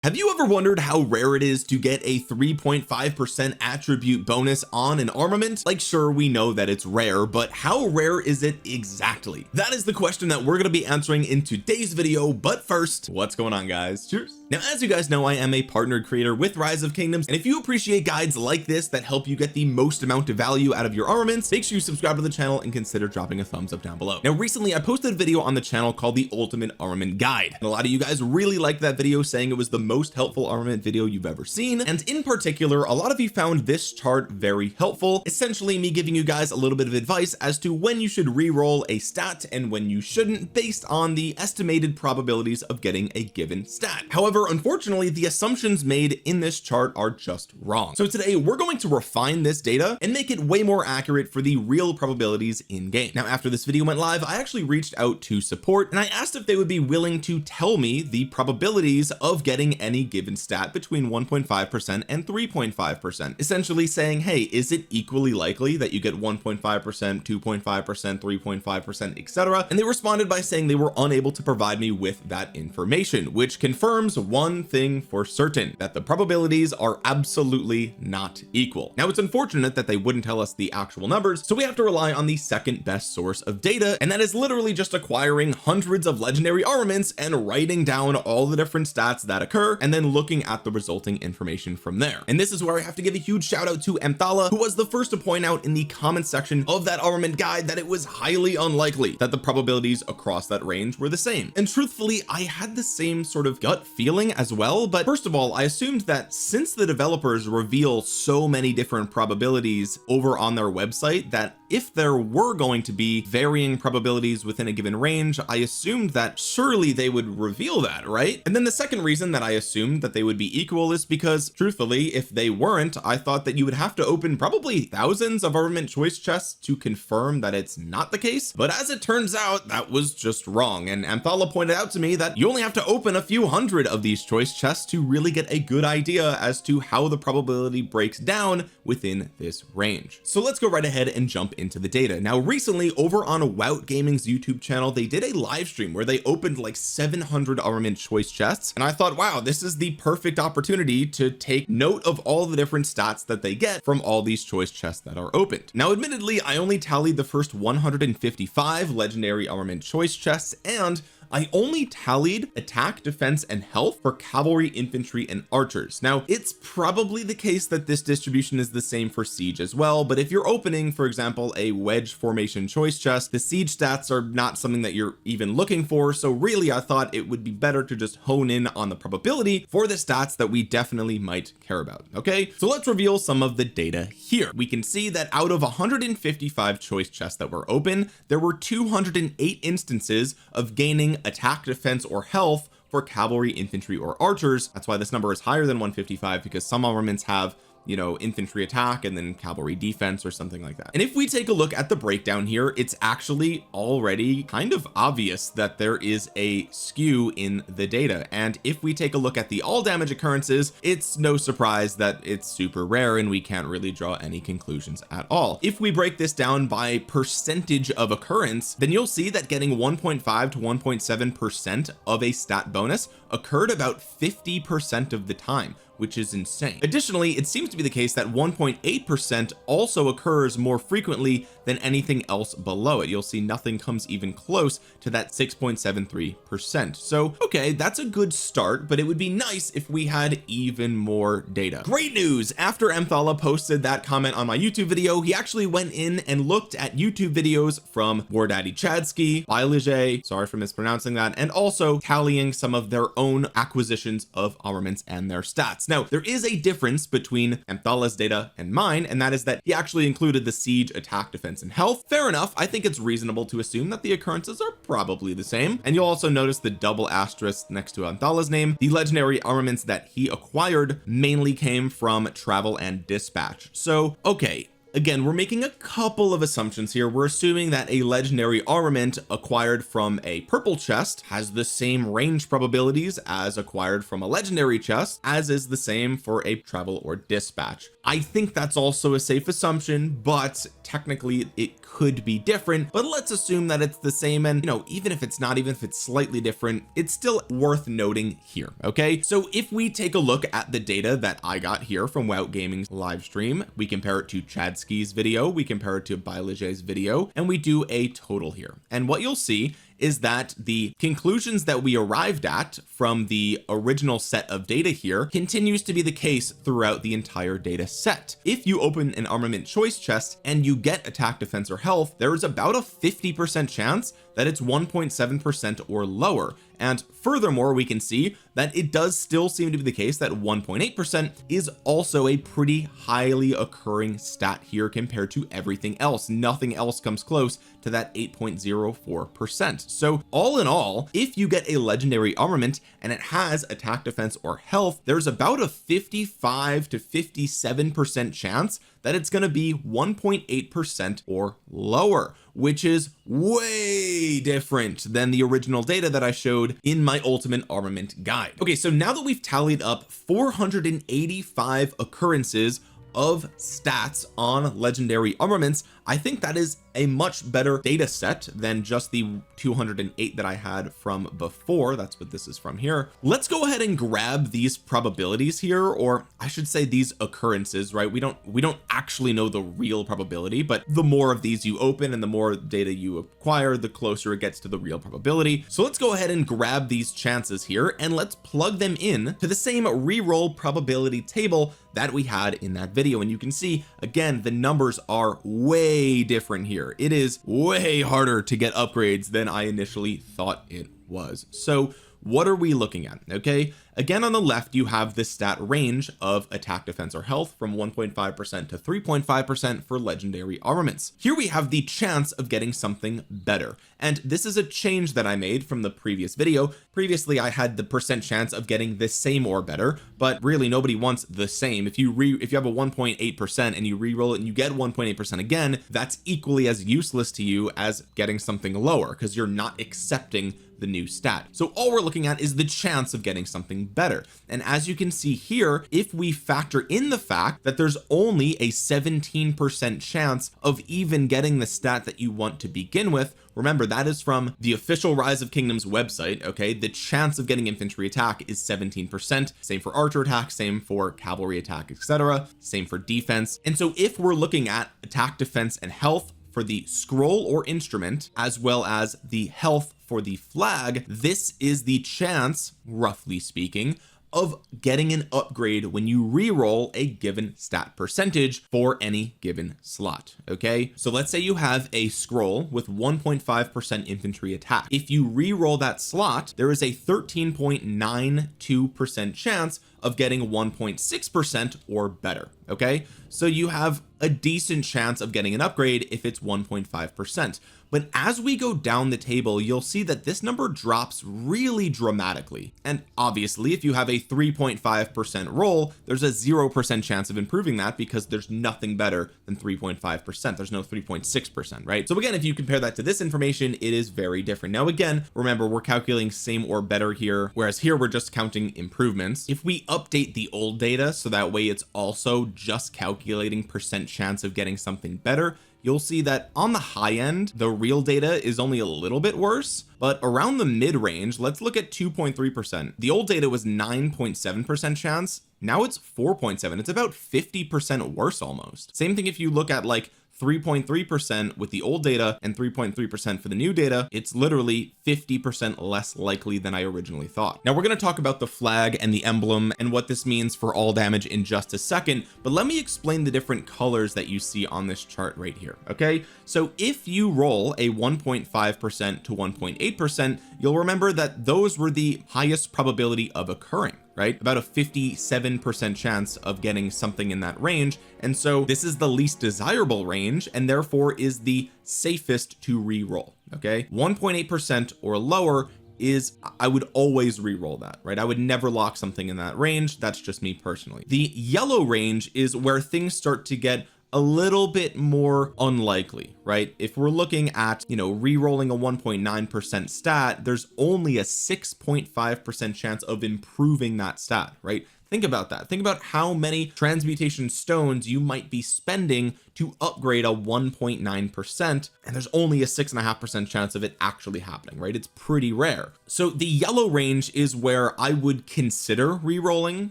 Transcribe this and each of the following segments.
Have you ever wondered how rare it is to get a 3.5% attribute bonus on an armament? Like, sure, we know that it's rare, but how rare is it exactly? That is the question that we're going to be answering in today's video. But first, what's going on, guys? Cheers. Now, as you guys know, I am a partnered creator with Rise of Kingdoms, and if you appreciate guides like this that help you get the most amount of value out of your armaments, make sure you subscribe to the channel and consider dropping a thumbs up down below. Now, recently I posted a video on the channel called the Ultimate Armament Guide, and a lot of you guys really liked that video, saying it was the most helpful armament video you've ever seen. And in particular, a lot of you found this chart very helpful, essentially me giving you guys a little bit of advice as to when you should re-roll a stat and when you shouldn't, based on the estimated probabilities of getting a given stat. However, unfortunately, the assumptions made in this chart are just wrong. So today we're going to refine this data and make it way more accurate for the real probabilities in game. Now, after this video went live, I actually reached out to support and I asked if they would be willing to tell me the probabilities of getting any given stat between 1.5% and 3.5%, essentially saying, hey, is it equally likely that you get 1.5%, 2.5%, 3.5%, etc.? And they responded by saying they were unable to provide me with that information, which confirms one thing for certain, that the probabilities are absolutely not equal. Now, it's unfortunate that they wouldn't tell us the actual numbers, so we have to rely on the second best source of data, and that is literally just acquiring hundreds of legendary armaments and writing down all the different stats that occur and then looking at the resulting information from there. And this is where I have to give a huge shout out to Emthala, who was the first to point out in the comment section of that armament guide that it was highly unlikely that the probabilities across that range were the same. And truthfully, I had the same sort of gut feeling as well. But first of all, I assumed that since the developers reveal so many different probabilities over on their website, that if there were going to be varying probabilities within a given range, I assumed that surely they would reveal that, right? And then the second reason that I assumed that they would be equal is because, truthfully, if they weren't, I thought that you would have to open probably thousands of armament choice chests to confirm that it's not the case. But as it turns out, that was just wrong. And Amthala pointed out to me that you only have to open a few hundred of these choice chests to really get a good idea as to how the probability breaks down within this range. So let's go right ahead and jump into the data. Now, recently over on Wout Gaming's YouTube channel, they did a live stream where they opened like 700 armament choice chests, and I thought, wow, this is the perfect opportunity to take note of all the different stats that they get from all these choice chests that are opened. Now, admittedly, I only tallied the first 155 legendary armament choice chests, and I only tallied attack, defense, and health for cavalry, infantry, and archers. Now, it's probably the case that this distribution is the same for siege as well, but if you're opening, for example, a wedge formation choice chest, the siege stats are not something that you're even looking for. So really, I thought it would be better to just hone in on the probability for the stats that we definitely might care about. Okay, so let's reveal some of the data here. We can see that out of 155 choice chests that were open, there were 208 instances of gaining attack, defense, or health for cavalry, infantry, or archers. That's why this number is higher than 155, because some armaments have, you know, infantry attack and then cavalry defense or something like that. And if we take a look at the breakdown here, it's actually already kind of obvious that there is a skew in the data. And if we take a look at the all damage occurrences, it's no surprise that it's super rare and we can't really draw any conclusions at all. If we break this down by percentage of occurrence, then you'll see that getting 1.5 to 1.7% of a stat bonus occurred about 50% of the time, which is insane. Additionally, it seems to be the case that 1.8% also occurs more frequently than anything else below it. You'll see nothing comes even close to that 6.73%. So okay, that's a good start, but it would be nice if we had even more data. Great news! After Emthala posted that comment on my YouTube video, he actually went in and looked at YouTube videos from War Daddy Chadsky, Bailige, sorry for mispronouncing that, and also tallying some of their own acquisitions of armaments and their stats. Now, there is a difference between Emthala's data and mine, and that is that he actually included the siege, attack, defense, and health. Fair enough. I think it's reasonable to assume that the occurrences are probably the same. And you'll also notice the double asterisk next to Emthala's name. The legendary armaments that he acquired mainly came from travel and dispatch. So okay, again, we're making a couple of assumptions here. We're assuming that a legendary armament acquired from a purple chest has the same range probabilities as acquired from a legendary chest, as is the same for a travel or dispatch. I think that's also a safe assumption, but technically it could be different. But let's assume that it's the same, and even if it's not, even if it's slightly different, it's still worth noting here. Okay, so if we take a look at the data that I got here from Wout Gaming's live stream, we compare it to Chadski's video, we compare it to Bailege's video, and we do a total here, and what you'll see is that the conclusions that we arrived at from the original set of data here continues to be the case throughout the entire data set. If you open an armament choice chest and you get attack, defense, or health, there is about a 50% chance that it's 1.7% or lower. And furthermore, we can see that it does still seem to be the case that 1.8% is also a pretty highly occurring stat here compared to everything else. Nothing else comes close to that 8.04%. So all in all, if you get a legendary armament and it has attack, defense, or health, there's about a 55 to 57% chance that it's going to be 1.8% or lower, which is way different than the original data that I showed in my ultimate armament guide. Okay, so now that we've tallied up 485 occurrences of stats on legendary armaments, I think that is a much better data set than just the 208 that I had from before. That's what this is from here. Let's go ahead and grab these probabilities here, or I should say these occurrences, right? We don't actually know the real probability, but the more of these you open and the more data you acquire, the closer it gets to the real probability. So let's go ahead and grab these chances here and let's plug them in to the same reroll probability table that we had in that video. And you can see again, the numbers are way different here. It is way harder to get upgrades than I initially thought it was. So what are we looking at? Okay, again, on the left you have the stat range of attack, defense, or health from 1.5% to 3.5% for legendary armaments. Here we have the chance of getting something better, and this is a change that I made from the previous video. Previously I had the percent chance of getting the same or better, but really nobody wants the same. If you have a 1.8% and you re-roll it and you get 1.8% again, that's equally as useless to you as getting something lower, because you're not accepting the new stat. So all we're looking at is the chance of getting something better. And as you can see here, if we factor in the fact that there's only a 17% chance of even getting the stat that you want to begin with, remember that is from the official Rise of Kingdoms website. Okay, the chance of getting infantry attack is 17%, same for archer attack, same for cavalry attack, etc., same for defense. And so if we're looking at attack, defense, and health for the scroll or instrument, as well as the health for the flag, this is the chance, roughly speaking, of getting an upgrade when you re-roll a given stat percentage for any given slot. Okay, so let's say you have a scroll with 1.5% infantry attack. If you re-roll that slot, there is a 13.92% chance of getting 1.6% or better. Okay, so you have a decent chance of getting an upgrade if it's 1.5%. But as we go down the table, you'll see that this number drops really dramatically. And obviously, if you have a 3.5% roll, there's a 0% chance of improving that, because there's nothing better than 3.5%. There's no 3.6%, right? So again, if you compare that to this information, it is very different. Now again, remember, we're calculating same or better here, whereas here we're just counting improvements. If we update the old data so that way it's also just calculating percent chance of getting something better, you'll see that on the high end, the real data is only a little bit worse, but around the mid range, let's look at 2.3%. The old data was 9.7% chance. Now it's 4.7. It's about 50% worse almost. Same thing if you look at like 3.3% with the old data and 3.3% for the new data, it's literally 50% less likely than I originally thought. Now we're going to talk about the flag and the emblem and what this means for all damage in just a second, but let me explain the different colors that you see on this chart right here. Okay, so if you roll a 1.5% to 1.8%, you'll remember that those were the highest probability of occurring, right? About a 57% chance of getting something in that range. And so this is the least desirable range and therefore is the safest to re-roll. Okay, 1.8% or lower is, I would always re-roll that, right? I would never lock something in that range. That's just me personally. The yellow range is where things start to get a little bit more unlikely, right? If we're looking at, you know, re-rolling a 1.9% stat, there's only a 6.5% chance of improving that stat, right? Think about that. Think about how many transmutation stones you might be spending to upgrade a 1.9%, and there's only a 6.5% chance of it actually happening, right? It's pretty rare. So the yellow range is where I would consider re-rolling.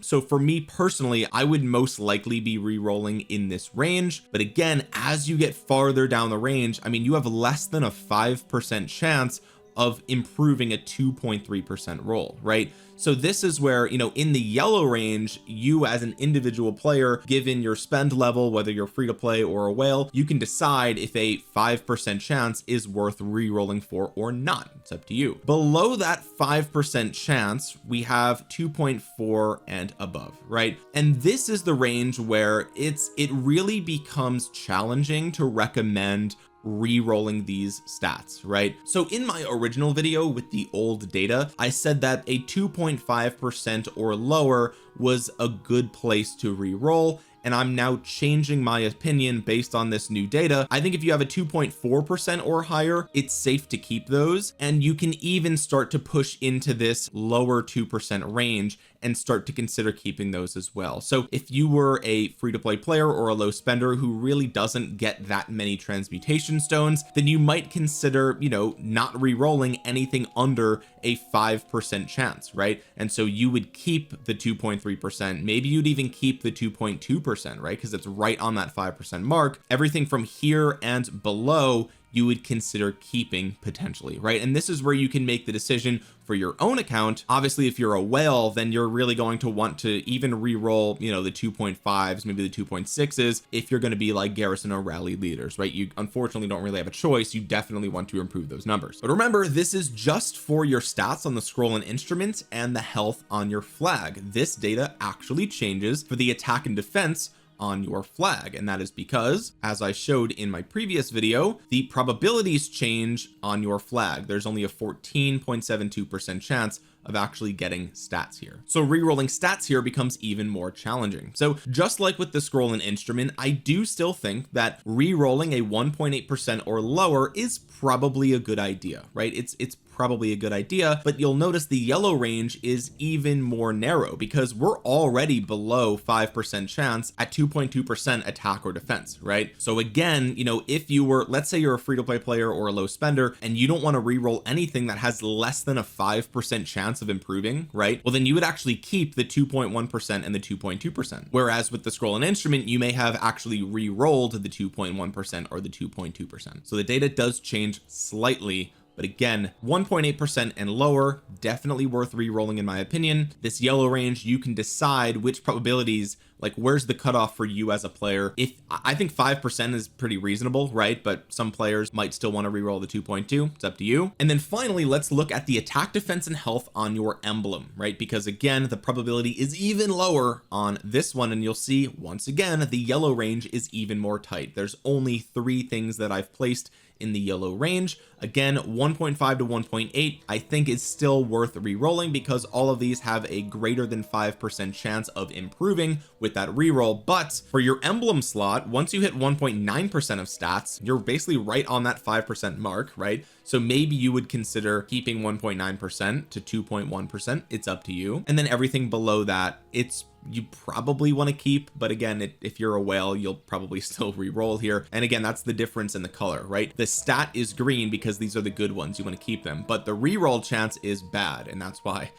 So for me personally, I would most likely be re-rolling in this range. But again, as you get farther down the range, I mean, you have less than a 5% chance of improving a 2.3% roll, right? So this is where, you know, in the yellow range, you as an individual player, given your spend level, whether you're free to play or a whale, you can decide if a 5% chance is worth re-rolling for or not. It's up to you. Below that 5% chance, we have 2.4 and above, right? And this is the range where it really becomes challenging to recommend re-rolling these stats, right? So in my original video with the old data, I said that a 2.5% or lower was a good place to re-roll, and I'm now changing my opinion based on this new data. I think if you have a 2.4% or higher, it's safe to keep those, and you can even start to push into this lower 2% range and start to consider keeping those as well. So if you were a free-to-play player or a low spender who really doesn't get that many transmutation stones, then you might consider, you know, not re-rolling anything under a 5% chance, right? And so you would keep the 2.3%, maybe you'd even keep the 2.2%, right? Because it's right on that 5% mark. Everything from here and below you would consider keeping potentially, right? And this is where you can make the decision for your own account. Obviously, if you're a whale, then you're really going to want to even re-roll, you know, the 2.5s, maybe the 2.6s, if you're going to be like garrison or rally leaders, right? You unfortunately don't really have a choice. You definitely want to improve those numbers. But remember, this is just for your stats on the scroll and instrument and the health on your flag. This data actually changes for the attack and defense on your flag, and that is because, as I showed in my previous video, the probabilities change on your flag. There's only a 14.72% chance of actually getting stats here. So re-rolling stats here becomes even more challenging. So just like with the scroll and instrument, I do still think that re-rolling a 1.8% or lower is probably a good idea, right? It's probably a good idea, but you'll notice the yellow range is even more narrow because we're already below 5% chance at 2.2% attack or defense, right? So again, you know, if you were, let's say you're a free-to-play player or a low spender and you don't want to re-roll anything that has less than a 5% chance of improving, right? Well, then you would actually keep the 2.1% and the 2.2%. Whereas with the scroll and instrument, you may have actually re-rolled the 2.1% or the 2.2%. So the data does change slightly. But again, 1.8% and lower, definitely worth re-rolling in my opinion. This yellow range, you can decide which probabilities, like where's the cutoff for you as a player. If I think 5% is pretty reasonable, right? But some players might still want to re-roll the 2.2. It's up to you. And then finally, let's look at the attack, defense, and health on your emblem, right? Because again, the probability is even lower on this one, and you'll see once again the yellow range is even more tight. There's only 3 things that I've placed in the yellow range. Again, 1.5 to 1.8 I think is still worth re-rolling because all of these have a greater than 5% chance of improving with that re-roll. But for your emblem slot, once you hit 1.9% of stats, you're basically right on that 5% mark, right? So maybe you would consider keeping 1.9% to 2.1%. It's up to you. And then everything below that, you probably want to keep, but again, if you're a whale, you'll probably still re-roll here. And again, that's the difference in the color, right? The stat is green because these are the good ones, you want to keep them, but the re-roll chance is bad, and that's why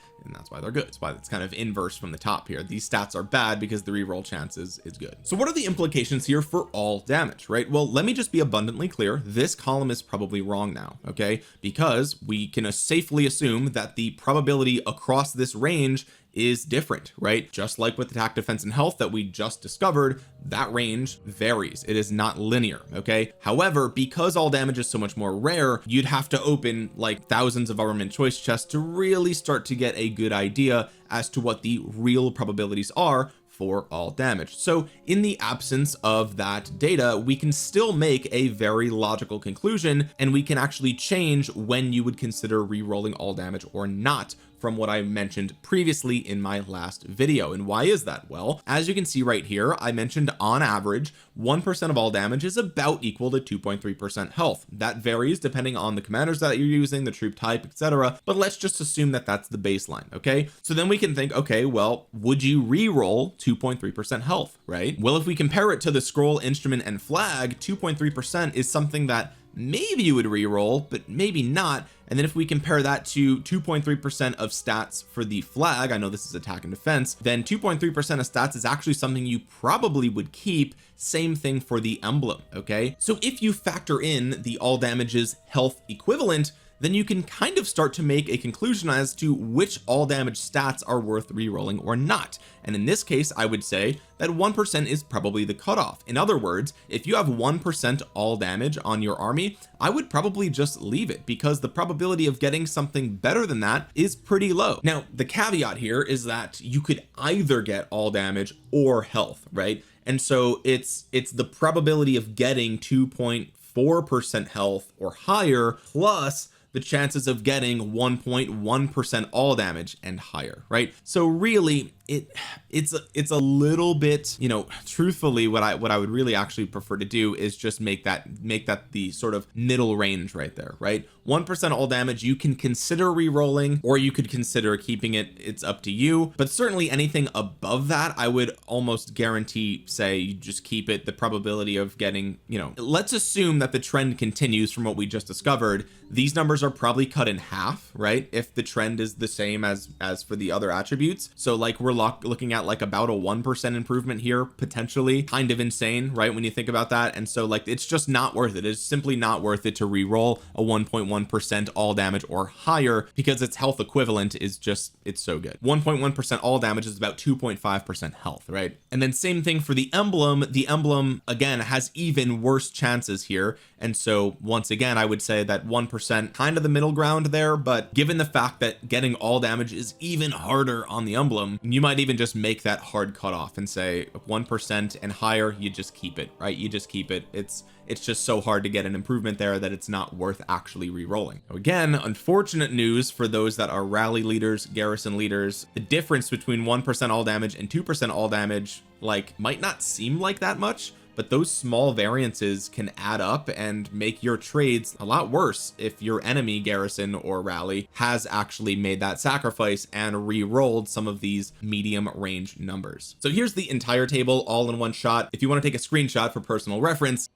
they're good. That's why it's kind of inverse from the top here. These stats are bad because the re-roll chance is good. So what are the implications here for all damage, right? Well, let me just be abundantly clear. This column is probably wrong now, okay? Because we can safely assume that the probability across this range is different, right? Just like with attack, defense, and health that we just discovered, that range varies. It is not linear, okay? However, because all damage is so much more rare, you'd have to open like thousands of armament choice chests to really start to get a good idea as to what the real probabilities are for all damage. So in the absence of that data, we can still make a very logical conclusion, and we can actually change when you would consider re-rolling all damage or not from what I mentioned previously in my last video. And why is that? Well, as you can see right here, I mentioned on average 1% of all damage is about equal to 2.3% health. That varies depending on the commanders that you're using, the troop type, etc. But let's just assume that that's the baseline. Okay, so then we can think, okay, well, would you re-roll 2.3% health, right? Well, if we compare it to the scroll, instrument, and flag, 2.3% is something that maybe you would re-roll, but maybe not. And then if we compare that to 2.3% of stats for the flag, I know this is attack and defense, then 2.3% of stats is actually something you probably would keep. Same thing for the emblem. Okay, so if you factor in the all damages health equivalent, then you can kind of start to make a conclusion as to which all damage stats are worth re-rolling or not. And in this case, I would say that 1% is probably the cutoff. In other words, if you have 1% all damage on your army, I would probably just leave it, because the probability of getting something better than that is pretty low. Now, the caveat here is that you could either get all damage or health, right? And so it's the probability of getting 2.4% health or higher plus the chances of getting 1.1% all damage and higher, right? So really it's a little bit, you know, truthfully, what I would really actually prefer to do is just make that the sort of middle range right there, right? 1% all damage you can consider re-rolling, or you could consider keeping it. It's up to you, but certainly anything above that, I would almost guarantee say you just keep it. The probability of getting, you know, let's assume that the trend continues from what we just discovered, these numbers are probably cut in half, right? If the trend is the same as for the other attributes. So like we're looking at like about a 1% improvement here, potentially. Kind of insane, right, when you think about that. And so like it's just not worth it. It's simply not worth it to re-roll a 1.1% all damage or higher, because its health equivalent is just, it's so good. 1.1% all damage is about 2.5% health, right? And then same thing for the emblem. The emblem again has even worse chances here. And so once again, I would say that 1% kind of the middle ground there, but given the fact that getting all damage is even harder on the emblem, you might even just make that hard cutoff and say 1% and higher, you just keep it, right? You just keep it. It's just so hard to get an improvement there that it's not worth actually re-rolling. Again, unfortunate news for those that are rally leaders, garrison leaders. The difference between 1% all damage and 2% all damage like might not seem like that much, but those small variances can add up and make your trades a lot worse if your enemy garrison or rally has actually made that sacrifice and re-rolled some of these medium range numbers. So here's the entire table all in one shot. If you want to take a screenshot for personal reference,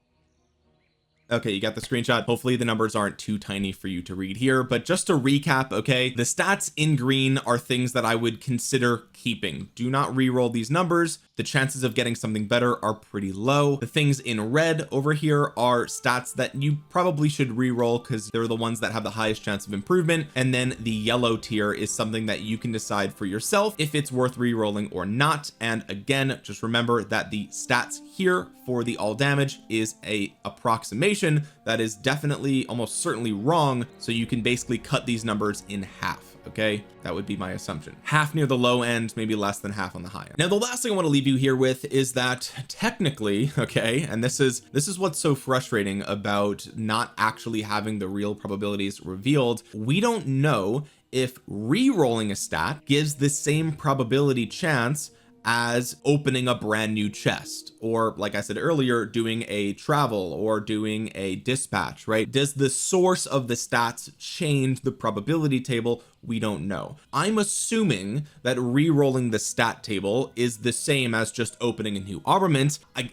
okay, you got the screenshot. Hopefully the numbers aren't too tiny for you to read here, but just to recap, okay, the stats in green are things that I would consider keeping. Do not re-roll these numbers. The chances of getting something better are pretty low. The things in red over here are stats that you probably should re-roll because they're the ones that have the highest chance of improvement. And then the yellow tier is something that you can decide for yourself if it's worth re-rolling or not. And again, just remember that the stats here for the all damage is a approximation that is definitely almost certainly wrong. So you can basically cut these numbers in half. Okay, that would be my assumption. Half near the low end, maybe less than half on the high end. Now the last thing I want to leave you here with is that technically, okay, and this is what's so frustrating about not actually having the real probabilities revealed, we don't know if re-rolling a stat gives the same probability chance as opening a brand new chest, or like I said earlier, doing a travel or doing a dispatch, right? Does the source of the stats change the probability table? We don't know. I'm assuming that re-rolling the stat table is the same as just opening a new armament. I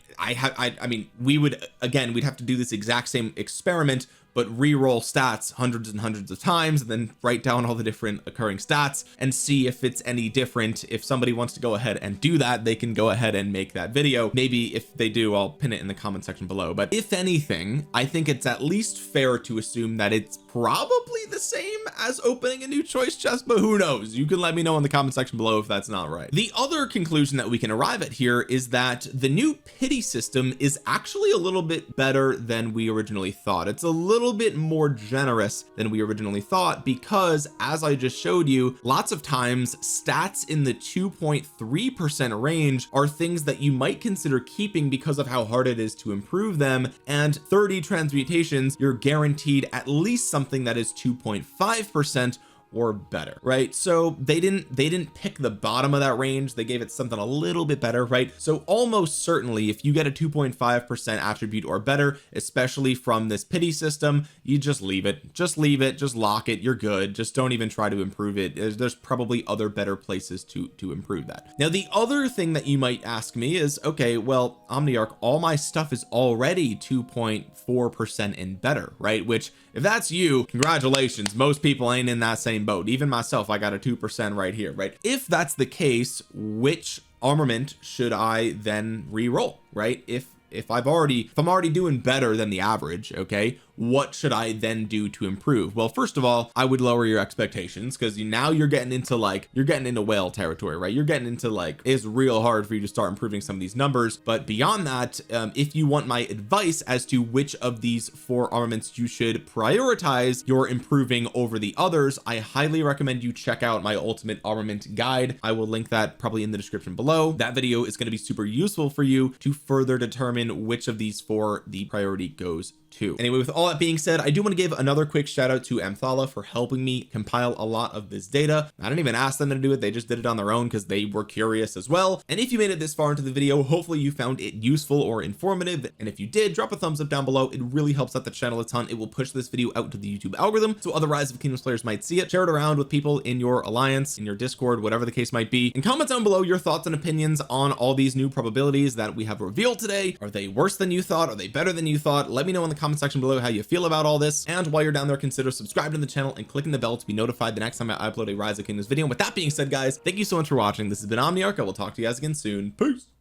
mean, we'd have to do this exact same experiment, but re-roll stats hundreds and hundreds of times, and then write down all the different occurring stats and see if it's any different. If somebody wants to go ahead and do that, they can go ahead and make that video. Maybe if they do, I'll pin it in the comment section below. But if anything, I think it's at least fair to assume that it's probably the same as opening a new choice chest, but who knows? You can let me know in the comment section below if that's not right. The other conclusion that we can arrive at here is that the new pity system is actually a little bit better than we originally thought. It's a little bit more generous than we originally thought, because as I just showed you, lots of times stats in the 2.3% range are things that you might consider keeping because of how hard it is to improve them, and 30 transmutations you're guaranteed at least something that is 2.5% or better, right? So they didn't pick the bottom of that range, they gave it something a little bit better, right? So almost certainly if you get a 2.5% attribute or better, especially from this pity system, you just leave it, just lock it, you're good, just don't even try to improve it. There's probably other better places to improve that. Now the other thing that you might ask me is, okay, well, Omniarch, all my stuff is already 2.4% and better, right? Which if that's you, congratulations, most people ain't in that same boat. Even myself, I got a 2% right here, right? If that's the case, which armament should I then re-roll, right? If I'm already doing better than the average, okay, what should I then do to improve? Well, first of all, I would lower your expectations, because now you're getting into whale territory, right? You're getting into like, it's real hard for you to start improving some of these numbers. But beyond that, if you want my advice as to which of these 4 armaments you should prioritize your improving over the others, I highly recommend you check out my ultimate armament guide. I will link that probably in the description below. That video is going to be super useful for you to further determine which of these 4 the priority goes to. Anyway, with all that being said, I do want to give another quick shout out to Amthala for helping me compile a lot of this data. I didn't even ask them to do it, they just did it on their own because they were curious as well. And if you made it this far into the video, hopefully you found it useful or informative, and if you did, drop a thumbs up down below. It really helps out the channel a ton. It will push this video out to the YouTube algorithm so other Rise of Kingdoms players might see it. Share it around with people in your alliance, in your Discord, whatever the case might be, and comment down below your thoughts and opinions on all these new probabilities that we have revealed today. Are they worse than you thought? Are they better than you thought? Let me know in the comment section below how you feel about all this, and while you're down there, consider subscribing to the channel and clicking the bell to be notified the next time I upload a Rise of Kingdoms video. And with that being said, guys, thank you so much for watching. This has been Omniarch. I will talk to you guys again soon. Peace.